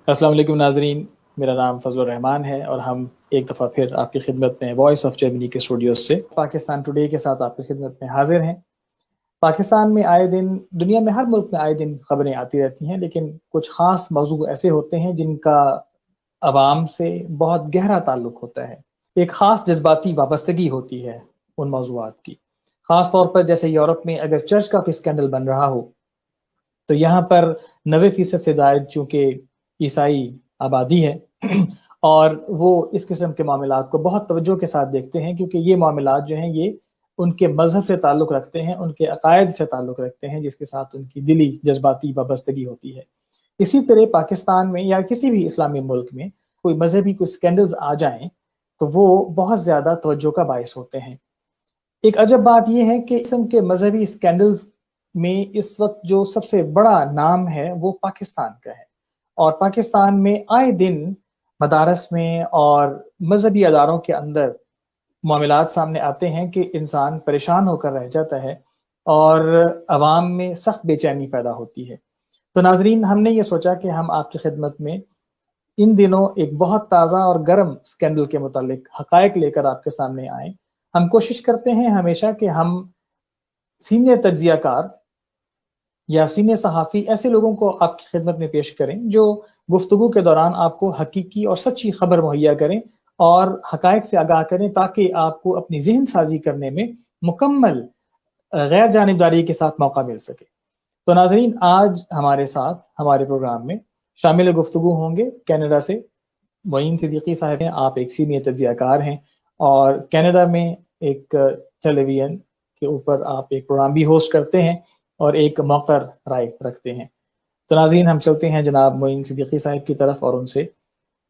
السلام علیکم ناظرین، میرا نام فضل الرحمان ہے اور ہم ایک دفعہ پھر آپ کی خدمت میں وائس آف جرمنی کے اسٹوڈیوز سے پاکستان ٹوڈے کے ساتھ آپ کی خدمت میں حاضر ہیں۔ پاکستان میں آئے دن، دنیا میں ہر ملک میں آئے دن خبریں آتی رہتی ہیں، لیکن کچھ خاص موضوع ایسے ہوتے ہیں جن کا عوام سے بہت گہرا تعلق ہوتا ہے، ایک خاص جذباتی وابستگی ہوتی ہے ان موضوعات کی۔ خاص طور پر جیسے یورپ میں اگر چرچ کا کوئی اسکینڈل بن رہا ہو تو یہاں پر 90% سے زائد چونکہ عیسائی آبادی ہے اور وہ اس قسم کے معاملات کو بہت توجہ کے ساتھ دیکھتے ہیں، کیونکہ یہ معاملات جو ہیں یہ ان کے مذہب سے تعلق رکھتے ہیں، ان کے عقائد سے تعلق رکھتے ہیں، جس کے ساتھ ان کی دلی جذباتی وابستگی ہوتی ہے۔ اسی طرح پاکستان میں یا کسی بھی اسلامی ملک میں کوئی مذہبی کوئی سکینڈلز آ جائیں تو وہ بہت زیادہ توجہ کا باعث ہوتے ہیں۔ ایک عجب بات یہ ہے کہ قسم کے مذہبی سکینڈلز میں اس وقت جو سب سے بڑا نام ہے وہ پاکستان کا ہے، اور پاکستان میں آئے دن مدارس میں اور مذہبی اداروں کے اندر معاملات سامنے آتے ہیں کہ انسان پریشان ہو کر رہ جاتا ہے اور عوام میں سخت بے چینی پیدا ہوتی ہے۔ تو ناظرین، ہم نے یہ سوچا کہ ہم آپ کی خدمت میں ان دنوں ایک بہت تازہ اور گرم سکینڈل کے متعلق حقائق لے کر آپ کے سامنے آئیں۔ ہم کوشش کرتے ہیں ہمیشہ کہ ہم سینئر تجزیہ کار یا سینئر صحافی ایسے لوگوں کو آپ کی خدمت میں پیش کریں جو گفتگو کے دوران آپ کو حقیقی اور سچی خبر مہیا کریں اور حقائق سے آگاہ کریں، تاکہ آپ کو اپنی ذہن سازی کرنے میں مکمل غیر جانبداری کے ساتھ موقع مل سکے۔ تو ناظرین، آج ہمارے ساتھ ہمارے پروگرام میں شامل گفتگو ہوں گے کینیڈا سے معین صدیقی صاحب ہیں۔ آپ ایک سینئر تجزیہ کار ہیں اور کینیڈا میں ایک ٹیلی ویژن کے اوپر آپ ایک پروگرام بھی ہوسٹ کرتے ہیں اور ایک موقر رائے رکھتے ہیں۔ تو ناظرین، ہم چلتے ہیں جناب معین صدیقی صاحب کی طرف اور ان سے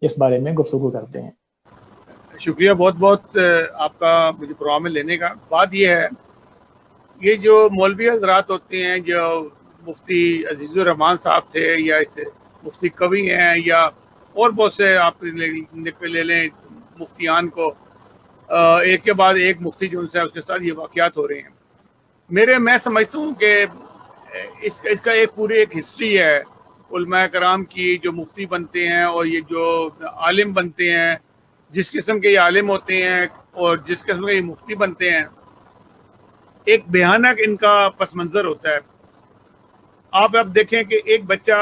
اس بارے میں گفتگو کرتے ہیں۔ شکریہ بہت بہت آپ کا مجھے پروگرام میں لینے کا۔ بات یہ ہے، یہ جو مولوی حضرات ہوتے ہیں، جو مفتی عزیز الرحمان صاحب تھے، یا اس سے مفتی کبھی ہیں، یا اور بہت سے آپ لے لیں مفتیان کو، ایک کے بعد ایک مفتی جو ان سے اس کے ساتھ یہ واقعات ہو رہے ہیں۔ میں سمجھتا ہوں کہ اس کا ایک پوری ایک ہسٹری ہے علماء کرام کی، جو مفتی بنتے ہیں اور یہ جو عالم بنتے ہیں، جس قسم کے یہ عالم ہوتے ہیں اور جس قسم کے یہ مفتی بنتے ہیں، ایک بھیانک ان کا پس منظر ہوتا ہے۔ آپ اب دیکھیں کہ ایک بچہ،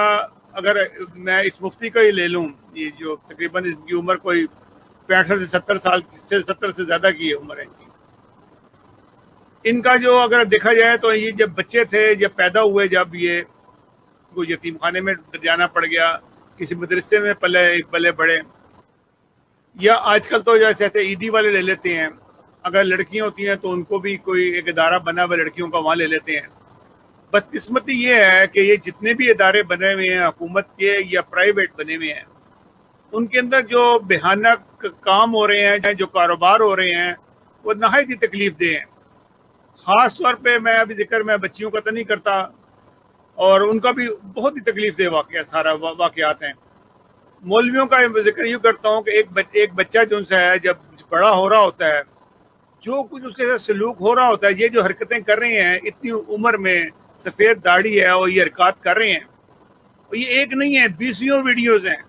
اگر میں اس مفتی کا ہی لے لوں، یہ جو تقریباً اس کی عمر کوئی 65 سے 70 سال سے 70 سے زیادہ کی عمر ہے ان کا، جو اگر دیکھا جائے تو یہ جب بچے تھے، جب پیدا ہوئے، جب یہ کوئی یتیم خانے میں جانا پڑ گیا، کسی مدرسے میں پلے بڑے، یا آج کل تو جیسے عیدی والے لے لیتے ہیں، اگر لڑکیاں ہوتی ہیں تو ان کو بھی کوئی ایک ادارہ بنا ہوا لڑکیوں کا وہاں لے لیتے ہیں۔ بدقسمتی یہ ہے کہ یہ جتنے بھی ادارے بنے ہوئے ہیں حکومت کے یا پرائیویٹ بنے ہوئے ہیں، ان کے اندر جو بھیانک کام ہو رہے ہیں، جو کاروبار ہو رہے ہیں، وہ نہایت ہی تکلیف دہ ہیں۔ خاص طور پہ میں ابھی ذکر میں بچیوں کا تو نہیں کرتا، اور ان کا بھی بہت ہی تکلیف دہ سارا واقعات ہیں۔ مولویوں کا ذکر یوں کرتا ہوں کہ ایک بچہ جو ان سے ہے، جب بڑا ہو رہا ہوتا ہے، جو کچھ اس کے ساتھ سلوک ہو رہا ہوتا ہے، یہ جو حرکتیں کر رہے ہیں اتنی عمر میں، سفید داڑھی ہے اور یہ حرکات کر رہے ہیں، اور یہ ایک نہیں ہے، 20 ویڈیوز ہیں۔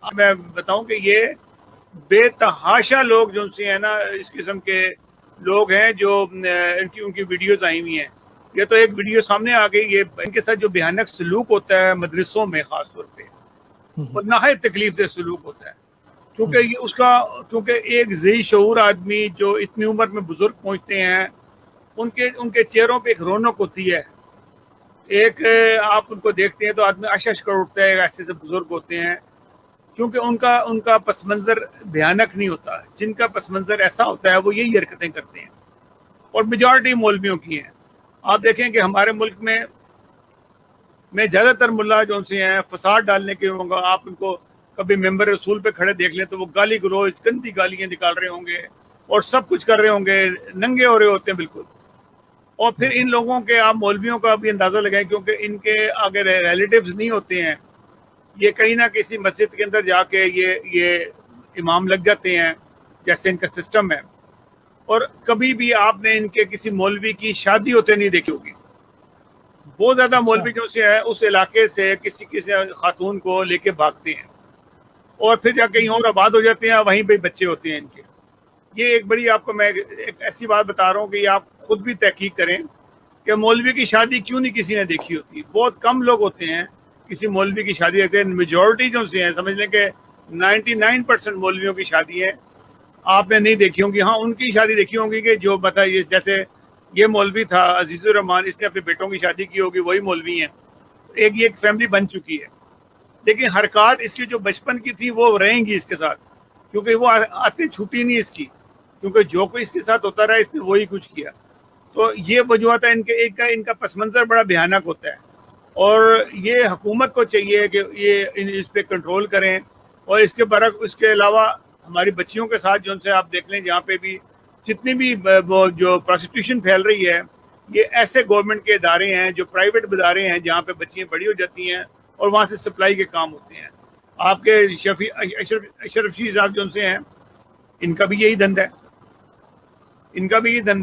اب میں بتاؤں کہ یہ بے تحاشا لوگ جو سے ہیں نا، اس قسم کے لوگ ہیں جو ان کی ویڈیوز آئی ہوئی ہیں۔ یہ تو ایک ویڈیو سامنے آ گئی، یہ ان کے ساتھ جو بھیانک سلوک ہوتا ہے مدرسوں میں خاص طور پہ، اور نہایت تکلیف دہ سلوک ہوتا ہے، کیونکہ ایک ذی شعور آدمی جو اتنی عمر میں بزرگ پہنچتے ہیں، ان کے چہروں پہ ایک رونق ہوتی ہے، ایک آپ ان کو دیکھتے ہیں تو آدمی اشش کر اٹھتا ہے، ایسے سے بزرگ ہوتے ہیں، کیونکہ ان کا پس منظر بھیانک نہیں ہوتا۔ جن کا پس منظر ایسا ہوتا ہے وہ یہی حرکتیں کرتے ہیں، اور میجارٹی مولویوں کی ہیں۔ آپ دیکھیں کہ ہمارے ملک میں زیادہ تر ملا جو سے ہیں فساد ڈالنے کے ہوں گا، آپ ان کو کبھی ممبر رسول پہ کھڑے دیکھ لیں تو وہ گالی گلوچ گندی گالیاں نکال رہے ہوں گے اور سب کچھ کر رہے ہوں گے، ننگے ہو رہے ہوتے ہیں بالکل۔ اور پھر ان لوگوں کے آپ مولویوں کا بھی اندازہ لگائیں، کیونکہ ان کے اگر ریلیٹیوز نہیں ہوتے ہیں، یہ کہیں نہ کسی مسجد کے اندر جا کے یہ امام لگ جاتے ہیں، جیسے ان کا سسٹم ہے۔ اور کبھی بھی آپ نے ان کے کسی مولوی کی شادی ہوتے نہیں دیکھی ہوگی۔ بہت زیادہ مولوی جو سے ہے اس علاقے سے کسی خاتون کو لے کے بھاگتے ہیں، اور پھر جا کہیں اور آباد ہو جاتے ہیں، وہیں پہ بچے ہوتے ہیں ان کے. یہ ایک بڑی آپ کو میں ایک ایسی بات بتا رہا ہوں کہ یہ آپ خود بھی تحقیق کریں کہ مولوی کی شادی کیوں نہیں کسی نے دیکھی ہوتی. بہت کم لوگ ہوتے ہیں کسی مولوی کی شادی دیکھتے ہیں. میجورٹی جو سے ہیں، سمجھ لیں کہ 99% مولویوں کی شادی ہے آپ نے نہیں دیکھی ہوں گی. ہاں ان کی شادی دیکھی ہوں گی کہ جو بتائیے جیسے یہ مولوی تھا عزیز الرحمان، اس نے اپنے بیٹوں کی شادی کی ہوگی، وہی مولوی ہیں. یہ ایک فیملی بن چکی ہے. لیکن حرکات اس کی جو بچپن کی تھی وہ رہیں گی اس کے ساتھ، کیونکہ وہ آتی چھوٹی نہیں اس کی، کیونکہ جو کوئی اس کے ساتھ ہوتا رہا اس نے وہی کچھ کیا. تو یہ وجوہات ہے ان کا پس منظر بڑا بھیانک ہوتا ہے. اور یہ حکومت کو چاہیے کہ یہ اس پہ کنٹرول کریں. اور اس کے برعکس اس کے علاوہ ہماری بچیوں کے ساتھ جو ان سے آپ دیکھ لیں جہاں پہ بھی جتنی بھی وہ جو پروسٹیوشن پھیل رہی ہے، یہ ایسے گورنمنٹ کے ادارے ہیں جو پرائیویٹ ادارے ہیں جہاں پہ بچیاں بڑی ہو جاتی ہیں اور وہاں سے سپلائی کے کام ہوتے ہیں. آپ کے اشرف شیخ صاحب جو ان سے ہیں، ان کا بھی یہی دھندا ہے.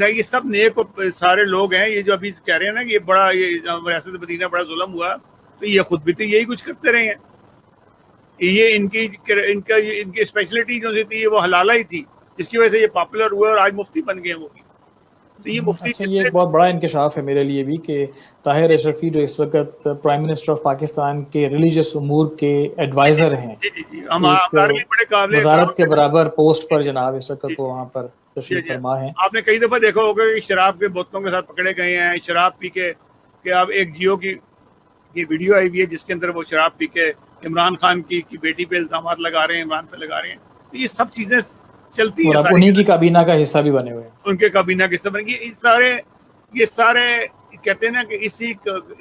یہ سب نیک سارے لوگ ہیں. یہ جو ابھی کہہ رہے ہیں نا کہ یہ ریاست مدینہ بڑا ظلم ہوا، تو یہ خود بھی تو یہی کچھ کرتے رہے ہیں. یہ ان کی اسپیشلٹی جو تھی وہ حلالہ ہی تھی، جس کی وجہ سے یہ پاپولر ہوئے اور آج مفتی بن گئے ہیں وہ بھی. تو یہ مفتی اچھا، یہ ایک بہت بڑا انکشاف ہے میرے لیے بھی کہ طاہر اشرفی جو اس وقت پرائم منسٹر آف پاکستان کے ریلیجیس امور کے ایڈوائزر ہیں، جی ہمارے لیے بڑے قابل وزارت کے برابر پوسٹ پر جناب اس وقت وہ وہاں پر تشریف فرما ہیں. آپ نے کئی دفعہ دیکھا ہوگا کہ شراب کے بوتلوں کے ساتھ پکڑے گئے ہیں، شراب پی کے. کہ اب ایک جیو کی یہ ویڈیو آئی ہوئی ہے جس کے اندر وہ شراب پی کے عمران خان کی بیٹی پہ الزامات لگا رہے ہیں، عمران پہ لگا رہے ہیں. تو یہ سب چیزیں چلتی ہیں، انہیں کی کابینہ کا حصہ بھی بنے ہوئے ہیں، ان کے کابینہ کے حصہ بنے گی. یہ سارے کہتے ہیں نا کہ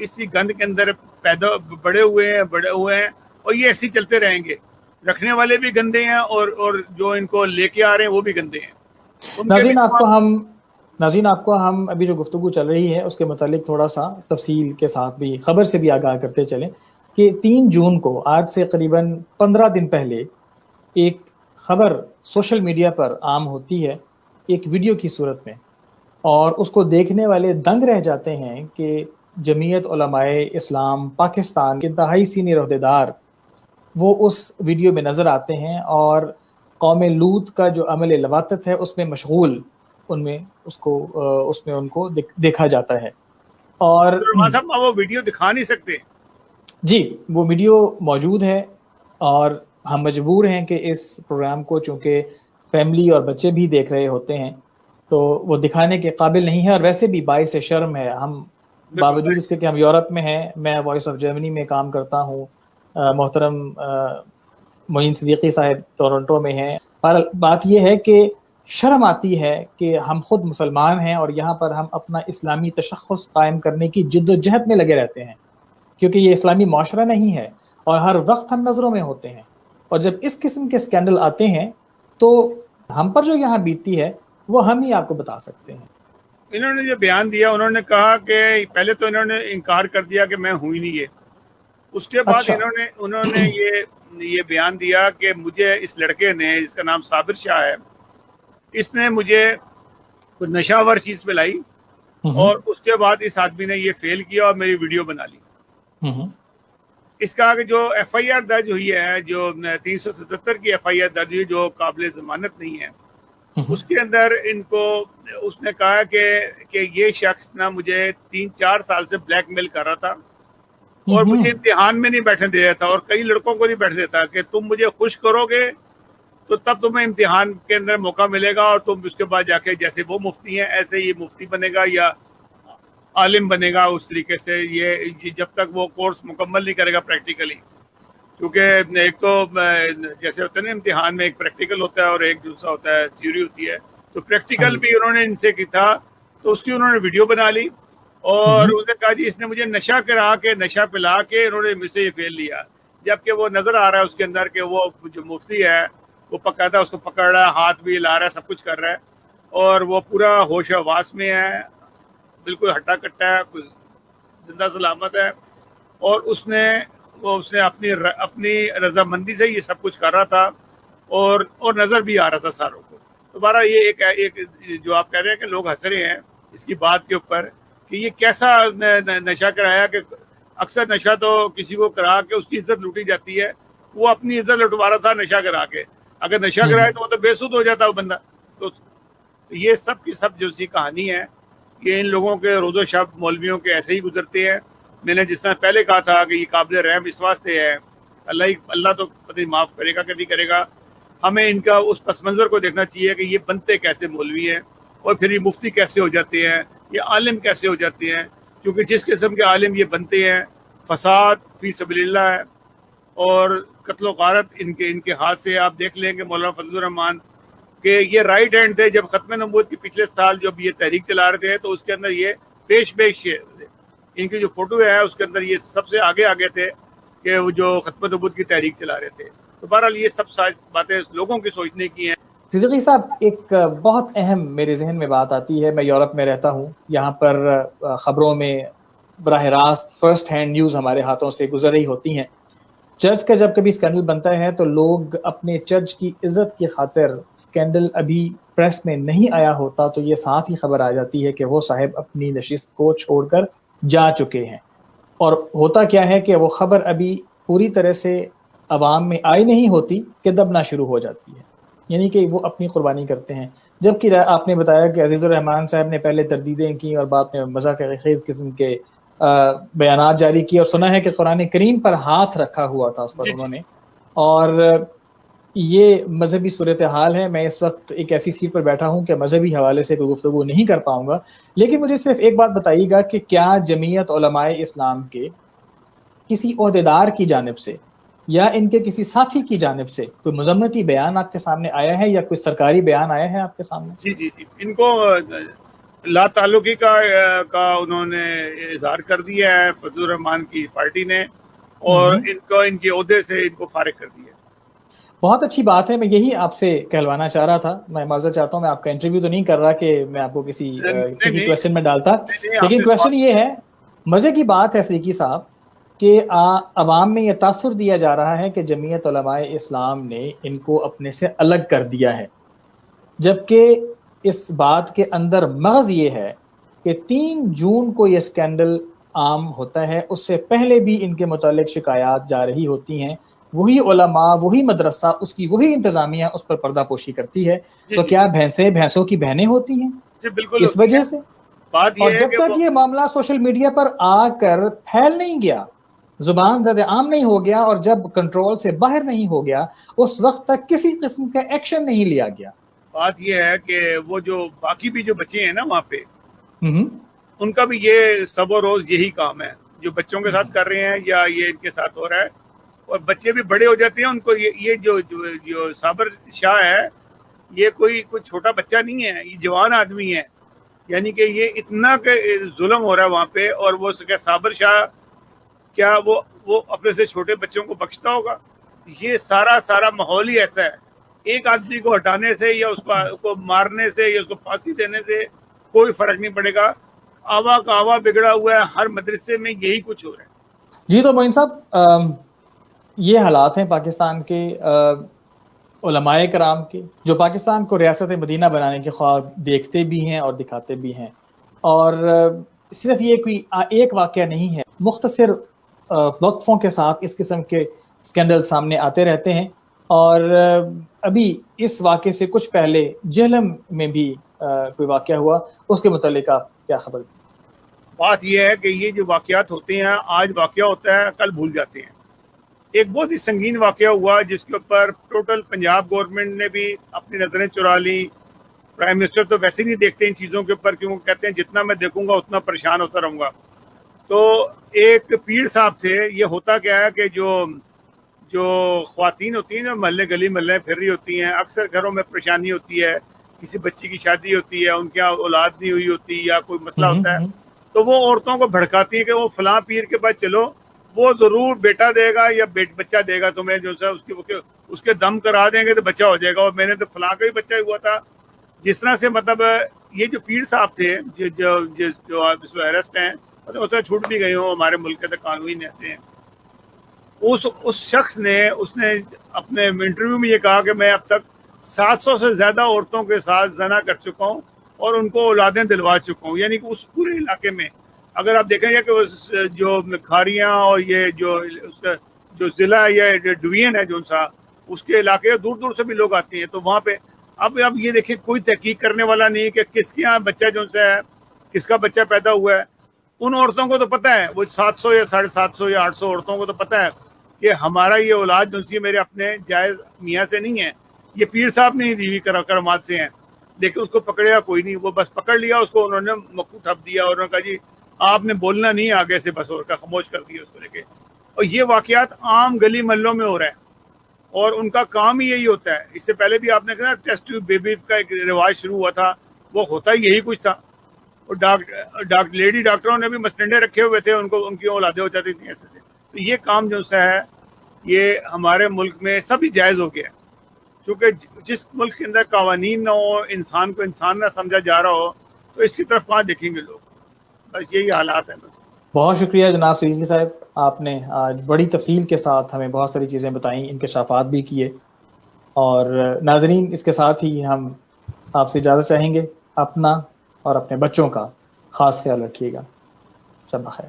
اسی گند کے اندر بڑے ہوئے ہیں اور یہ ایسے چلتے رہیں گے. رکھنے والے بھی گندے ہیں اور جو ان کو لے کے آ رہے ہیں وہ بھی گندے ہیں. ناظرین آپ کو ہم ابھی جو گفتگو چل رہی ہے اس کے متعلق تھوڑا سا تفصیل کے ساتھ بھی خبر سے بھی آگاہ کرتے چلیں کہ 3 جون کو آج سے قریباً 15 دن پہلے ایک خبر سوشل میڈیا پر عام ہوتی ہے ایک ویڈیو کی صورت میں، اور اس کو دیکھنے والے دنگ رہ جاتے ہیں کہ جمعیت علماء اسلام پاکستان کے انتہائی سینئر عہدیدار وہ اس ویڈیو میں نظر آتے ہیں اور قوم لوط کا جو عمل لواطت ہے اس میں مشغول ان میں ان کو دیکھا جاتا ہے. اور وہ ویڈیو دکھا نہیں سکتے. جی وہ ویڈیو موجود ہے اور ہم مجبور ہیں کہ اس پروگرام کو چونکہ فیملی اور بچے بھی دیکھ رہے ہوتے ہیں تو وہ دکھانے کے قابل نہیں ہے. اور ویسے بھی باعث شرم ہے، ہم باوجود اس کے کہ ہم یورپ میں ہیں، میں وائس آف جرمنی میں کام کرتا ہوں، محترم معین صدیقی صاحب ٹورنٹو میں ہیں. پر بات یہ ہے کہ شرم آتی ہے کہ ہم خود مسلمان ہیں اور یہاں پر ہم اپنا اسلامی تشخص قائم کرنے کی جد و جہد میں لگے رہتے ہیں، کیونکہ یہ اسلامی معاشرہ نہیں ہے اور ہر وقت ہم نظروں میں ہوتے ہیں. اور جب اس قسم کے اسکینڈل آتے ہیں تو ہم پر جو یہاں بیتتی ہے وہ ہم ہی آپ کو بتا سکتے ہیں. انہوں نے جو بیان دیا، انہوں نے کہا کہ پہلے تو انہوں نے انکار کر دیا کہ میں ہوں ہی نہیں یہ. اس کے بعد انہوں نے یہ بیان دیا کہ مجھے اس لڑکے نے، جس کا نام صابر شاہ ہے، اس نے مجھے کچھ نشہ آور چیز پلائی اور اس کے بعد اس آدمی نے یہ فیل کیا اور میری ویڈیو بنا لی. اس کا کہ جو ایف آئی آر درج ہوئی ہے، جو 377 کی ایف آئی آر درج ہوئی جو قابل ضمانت نہیں ہے، اس کے اندر ان کو اس نے کہا کہ یہ شخص نہ مجھے 3-4 سال سے بلیک میل کر رہا تھا اور مجھے امتحان میں نہیں بیٹھنے دے رہا تھا اور کئی لڑکوں کو نہیں بیٹھنے دیتا کہ تم مجھے خوش کرو گے تو تب تمہیں امتحان کے اندر موقع ملے گا اور تم اس کے بعد جا کے جیسے وہ مفتی ہیں ایسے یہ مفتی بنے گا یا عالم بنے گا. اس طریقے سے یہ جب تک وہ کورس مکمل نہیں کرے گا پریکٹیکلی، کیونکہ ایک تو جیسے ہوتا ہے نا امتحان میں ایک پریکٹیکل ہوتا ہے اور ایک دوسرا ہوتا ہے تھیوری ہوتی ہے، تو پریکٹیکل بھی انہوں نے ان سے کی تھا تو اس کی انہوں نے ویڈیو بنا لی اور اس نے کہا جی اس نے مجھے نشہ کرا کے نشہ پلا کے انہوں نے مجھ سے یہ فیل لیا، جبکہ وہ نظر آ رہا ہے اس کے اندر کہ وہ جو مفتی ہے وہ پکاتا اس کو پکڑ رہا ہے، ہاتھ بھی ہلا رہا ہے، سب کچھ کر رہا ہے اور وہ پورا ہوش و حواس میں ہے، بالکل ہٹا کٹا ہے، زندہ سلامت ہے. اور اس نے اپنی رضامندی سے یہ سب کچھ کر رہا تھا اور نظر بھی آ رہا تھا ساروں کو. دوبارہ یہ ایک جو آپ کہہ رہے ہیں کہ لوگ ہنس رہے ہیں اس کی بات کے اوپر کہ یہ کیسا نشہ کرایا، کہ اکثر نشہ تو کسی کو کرا کے اس کی عزت لوٹی جاتی ہے، وہ اپنی عزت لٹوا رہا تھا نشہ کرا کے. اگر نشہ کرائے تو وہ تو بے سود ہو جاتا وہ بندہ. تو یہ سب کی سب جو سی کہانی ہے یہ ان لوگوں کے روز و شب مولویوں کے ایسے ہی گزرتے ہیں. میں نے جس طرح پہلے کہا تھا کہ یہ قابل رحم اس واسطے ہے, اللہ تو پتہ نہیں معاف کرے گا کہ نہیں کرے گا. ہمیں ان کا اس پس منظر کو دیکھنا چاہیے کہ یہ بنتے کیسے مولوی ہیں اور پھر یہ مفتی کیسے ہو جاتے ہیں, یہ عالم کیسے ہو جاتے ہیں. کیونکہ جس قسم کے عالم یہ بنتے ہیں, فساد فی سبیل اللہ ہے اور قتل و غارت ان کے ہاتھ سے. آپ دیکھ لیں کہ مولانا فضل الرحمان کہ یہ رائٹ ہینڈ تھے جب ختم نبوت کے پچھلے سال جب یہ تحریک چلا رہے تھے تو اس کے اندر یہ پیش ان کی جو فوٹو ہے اس کے اندر یہ سب سے آگے تھے کہ وہ جو ختم نبوت کی تحریک چلا رہے تھے. تو بہرحال یہ سب باتیں لوگوں کی سوچنے کی ہیں. صدیقی صاحب, ایک بہت اہم میرے ذہن میں بات آتی ہے. میں یورپ میں رہتا ہوں, یہاں پر خبروں میں براہ راست فرسٹ ہینڈ نیوز ہمارے ہاتھوں سے گزر رہی ہوتی ہیں. چرچ کا جب کبھی اسکینڈل بنتا ہے تو لوگ اپنے چرچ کی عزت کی خاطر, اسکینڈل ابھی پریس میں نہیں آیا ہوتا تو یہ ساتھ ہی خبر آ جاتی ہے کہ وہ صاحب اپنی نشست کو چھوڑ کر جا چکے ہیں. اور ہوتا کیا ہے کہ وہ خبر ابھی پوری طرح سے عوام میں آئی نہیں ہوتی کہ دبنا شروع ہو جاتی ہے, یعنی کہ وہ اپنی قربانی کرتے ہیں. جبکہ آپ نے بتایا کہ عزیز الرحمان صاحب نے پہلے تردیدیں کی اور بعد میں مذاق خیز قسم کے بیانات جاری کیے, اور سنا ہے کہ قرآن کریم پر ہاتھ رکھا ہوا تھا اس پر انہوں نے. اور یہ مذہبی صورتحال ہے. میں اس وقت ایک ایسی سیٹ پر بیٹھا ہوں کہ مذہبی حوالے سے کوئی گفتگو نہیں کر پاؤں گا, لیکن مجھے صرف ایک بات بتائیے گا کہ کیا جمعیت علماء اسلام کے کسی عہدیدار کی جانب سے یا ان کے کسی ساتھی کی جانب سے کوئی مذمتی بیان آپ کے سامنے آیا ہے یا کوئی سرکاری بیان آیا ہے آپ کے سامنے؟ جی ان کو لا تعلقی کا انہوں نے اظہار کر دیا ہے فضل الرحمان کی پارٹی نے, اور ان کے عہدے سے ان کو فارغ کر دیا. بہت اچھی بات ہے. میں یہی آپ سے کہلوانا چاہ رہا تھا. میں معذرت چاہتا ہوں, میں آپ کا انٹرویو تو نہیں کر رہا کہ میں آپ کو کسی کویسچن میں ڈالتا, لیکن کویسچن یہ ہے, مزے کی بات ہے صدیقی صاحب کہ عوام میں یہ تاثر دیا جا رہا ہے کہ جمعیت علماء اسلام نے ان کو اپنے سے الگ کر دیا ہے, جبکہ اس بات کے اندر مغز یہ ہے کہ 3 جون کو یہ اسکینڈل عام ہوتا ہے, اس سے پہلے بھی ان کے متعلق شکایات جا رہی ہوتی ہیں. وہی علماء, وہی مدرسہ, اس کی وہی انتظامیہ اس پر پردہ پوشی کرتی ہے. تو کیا بھینسیں بھینسوں کی بہنیں ہوتی ہیں بالکل اس وجہ سے؟ اور جب تک یہ معاملہ سوشل میڈیا پر آ کر پھیل نہیں گیا, زبان زد عام نہیں ہو گیا, اور جب کنٹرول سے باہر نہیں ہو گیا, اس وقت تک کسی قسم کا ایکشن نہیں لیا گیا. بات یہ ہے کہ وہ جو باقی بھی جو بچے ہیں نا وہاں پہ, ان کا بھی یہ سب و روز یہی کام ہے جو بچوں کے ساتھ کر رہے ہیں یا یہ ان کے ساتھ ہو رہا ہے. اور بچے بھی بڑے ہو جاتے ہیں, ان کو یہ جو صابر شاہ ہے یہ کوئی چھوٹا بچہ نہیں ہے, یہ جوان آدمی ہے. یعنی کہ یہ اتنا کہ ظلم ہو رہا ہے وہاں پہ, اور وہ صابر شاہ کیا وہ اپنے سے چھوٹے بچوں کو بخشتا ہوگا؟ یہ سارا ماحول ہی ایسا ہے. ایک آدمی کو ہٹانے سے یا اس کو مارنے سے یا اس کو پھانسی دینے سے کوئی فرق نہیں پڑے گا. آوا کا آوا بگڑا ہوا ہے, ہر مدرسے میں یہی کچھ ہو رہا ہے. جی تو معین صاحب, یہ حالات ہیں پاکستان کے علماء کرام کے, جو پاکستان کو ریاست مدینہ بنانے کے خواب دیکھتے بھی ہیں اور دکھاتے بھی ہیں. اور صرف یہ کوئی ایک واقعہ نہیں ہے, مختصر وقفوں کے ساتھ اس قسم کے اسکینڈل سامنے آتے رہتے ہیں. اور ابھی اس واقعے سے کچھ پہلے جہلم میں بھی کوئی واقعہ ہوا, اس کے متعلق آپ کیا خبر؟ بات یہ ہے کہ یہ جو واقعات ہوتے ہیں, آج واقعہ ہوتا ہے کل بھول جاتے ہیں. ایک بہت ہی سنگین واقعہ ہوا جس کے اوپر ٹوٹل پنجاب گورنمنٹ نے بھی اپنی نظریں چرا لی. پرائم منسٹر تو ویسے نہیں دیکھتے ان چیزوں کے اوپر, کیونکہ کہتے ہیں جتنا میں دیکھوں گا اتنا پریشان ہوتا رہوں گا. تو ایک پیر صاحب تھے. یہ ہوتا کیا ہے کہ جو خواتین ہوتی ہیں جو محلے گلی محلے پھر رہی ہوتی ہیں, اکثر گھروں میں پریشانی ہوتی ہے, کسی بچی کی شادی ہوتی ہے, ان کے اولاد نہیں ہوئی ہوتی یا کوئی مسئلہ ہوتا ہے, تو وہ عورتوں کو بھڑکاتی ہے کہ وہ فلاں پیر کے پاس چلو, وہ ضرور بیٹا دے گا یا بچہ دے گا تمہیں, جو اس کے دم کرا دیں گے تو بچہ ہو جائے گا. اور میں نے تو فلاں کا ہی بچہ ہوا تھا. جس طرح سے مطلب یہ جو پیر صاحب تھے جو ارسٹ ہیں, مطلب چھوٹ بھی گئے ہوں, ہمارے ملک کے تو قانون ایسے ہیں. اس شخص نے اپنے انٹرویو میں یہ کہا کہ میں اب تک 700 سے زیادہ عورتوں کے ساتھ زنا کر چکا ہوں اور ان کو اولادیں دلوا چکا ہوں. یعنی کہ اس پورے علاقے میں اگر آپ دیکھیں گے کہ جو کھاریاں اور یہ جو جو ضلع یا ڈویژن ہے جو سا اس کے علاقے دور دور سے بھی لوگ آتے ہیں. تو وہاں پہ اب یہ دیکھیں کوئی تحقیق کرنے والا نہیں کہ کس کے یہاں بچہ جو سا ہے, کس کا بچہ پیدا ہوا ہے. ان عورتوں کو تو پتہ ہے, وہ 700 یا 750 یا 800 عورتوں کو تو پتہ ہے کہ ہمارا یہ اولاد جو سی میرے اپنے جائز میاں سے نہیں ہے, یہ پیر صاحب نے دی ہوئی کرامات سے ہیں. لیکن اس کو پکڑیا کوئی نہیں, وہ بس پکڑ لیا اس کو, انہوں نے مکو ٹھپ دیا اور انہوں نے کہا جی آپ نے بولنا نہیں آگے سے, بس اور کا خاموش کر دیا اس کو لے کے. اور یہ واقعات عام گلی محلوں میں ہو رہا ہے اور ان کا کام ہی یہی ہوتا ہے. اس سے پہلے بھی آپ نے کہا ٹیسٹ ٹیوب بیبی کا ایک رواج شروع ہوا تھا, وہ ہوتا ہی یہی کچھ تھا. اور لیڈی ڈاکٹروں نے بھی مسٹنڈے رکھے ہوئے تھے, ان کی اولادیں ہو جاتی تھیں ایسے سے. تو یہ کام جو سا ہے یہ ہمارے ملک میں سبھی جائز ہو گیا ہے, کیونکہ جس ملک کے اندر قوانین نہ ہو, انسان کو انسان نہ سمجھا جا رہا ہو, تو اس کی طرف کہاں دیکھیں گے لوگ. بس یہی حالات ہیں. بس بہت شکریہ جناب صدیقی صاحب, آپ نے آج بڑی تفصیل کے ساتھ ہمیں بہت ساری چیزیں بتائیں, انکشافات بھی کیے. اور ناظرین, اس کے ساتھ ہی ہم آپ سے اجازت چاہیں گے. اپنا اور اپنے بچوں کا خاص خیال رکھیے گا. شب بخیر.